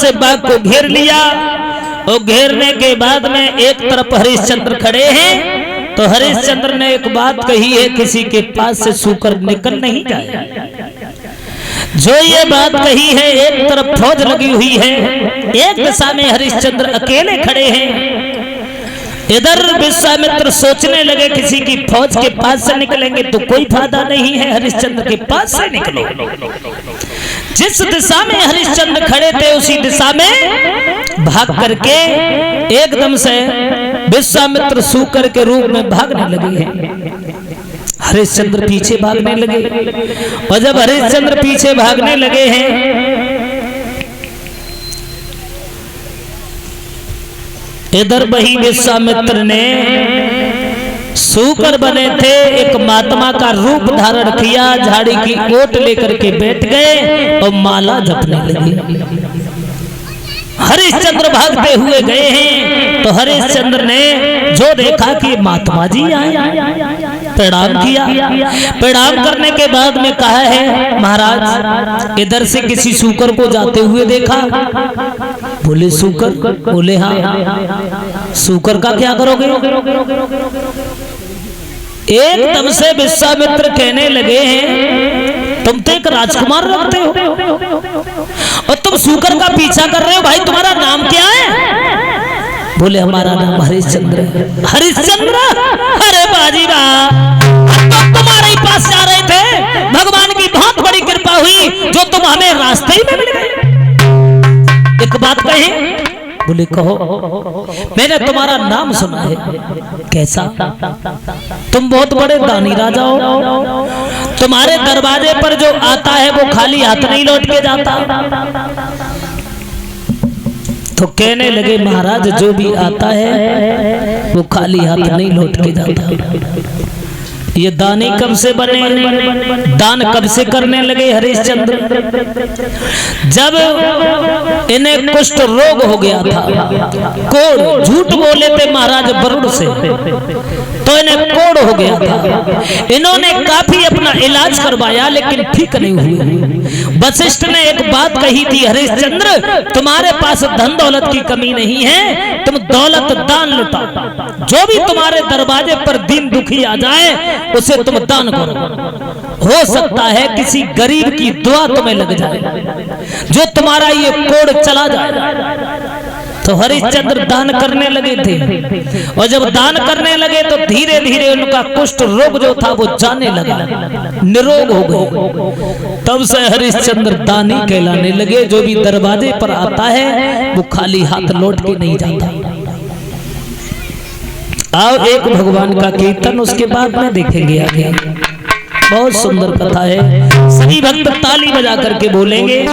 से बाग को घेर लिया और घेरने के बाद में एक तरफ हरिश्चंद्र खड़े हैं। तो हरिश्चंद्र ने एक बात कही है, किसी के पास से सूकर निकल नहीं जाए। जो ये बात कही है, एक तरफ फौज लगी हुई है, एक दिशा में हरिश्चंद्र अकेले खड़े हैं। इधर विश्वामित्र सोचने लगे किसी की फौज के पास से निकलेंगे तो कोई फायदा नहीं है, हरिश्चंद्र के पास से निकलो। जिस दिशा में हरिश्चंद्र खड़े थे उसी दिशा में भाग करके एकदम से विश्वामित्र सूकर के रूप में भागने लगे हैं। हरिश्चंद्र पीछे भागने लगे और जब हरिश्चंद्र पीछे भागने लगे हैं, इधर वही विश्वामित्र ने सूकर बने थे एक महात्मा का रूप धारण किया, झाड़ी की ओट लेकर के बैठ गए और माला जपने लगे। हरिश्चंद्र भागते हुए गए हैं तो हरिश्चंद्र ने जो देखा कि महात्मा जी आए, प्रणाम किया। प्रणाम करने के बाद में कहा है, महाराज इधर से किसी सूकर को जाते हुए देखा। बोले सूकर? बोले हाँ। सूकर का क्या करोगे? एकदम से विश्वामित्र कहने लगे हैं, तुम तो एक राजकुमार लगते हो और तुम सूकर का पीछा कर रहे हो, भाई तुम्हारा नाम क्या है? बोले हमारा नाम हरिश्चंद्र है। हरिश्चंद्र? अरे बाजी वाह, तो तुम्हारे ही पास जा रहे थे, भगवान की बहुत बड़ी कृपा हुई जो तुम हमें रास्ते ही में मिल गए। एक बात कहे? बोले कहो। मैंने तुम्हारा नाम सुना है। कैसा? तुम बहुत बड़े दानी राजा हो, तुम्हारे दरवाजे पर जो आता है वो खाली हाथ नहीं लौट के जाता। तो कहने लगे महाराज जो भी आता है वो खाली हाथ नहीं लौट के जाता। ये दानी कब से बने, दान कब से करने लगे हरिश्चंद्र? जब इन्हें कुष्ठ रोग हो गया था, कोढ़, झूठ बोले थे महाराज वरुण से, तो इन्हें कोढ़ हो गया था। इन्होंने काफी अपना इलाज करवाया लेकिन ठीक नहीं हुई। वशिष्ठ ने एक बात कही थी, हरिश्चंद्र तुम्हारे पास धन दौलत की कमी नहीं है, तुम दौलत दान लुटाओ, जो भी तुम्हारे दरवाजे पर दीन दुखी आ जाए उसे तुम दान करो। हो सकता है किसी गरीब की दुआ तुम्हें लग जाए, जो तुम्हारा ये कोढ़ चला जाए। तो हरिश्चंद्र दान करने लगे थे और जब दान करने लगे तो धीरे धीरे उनका कुष्ठ रोग जो था वो जाने लगा, निरोग हो गए। तब से हरिश्चंद्र दानी कहलाने लगे। जो भी दरवाजे पर आता है वो खाली हाथ लौट के नहीं जाता। आओ एक भगवान का कीर्तन उसके बाद में देखेंगे आगे। बहुत सुंदर कथा है, सभी भक्त ताली बजा करके बोलेंगे।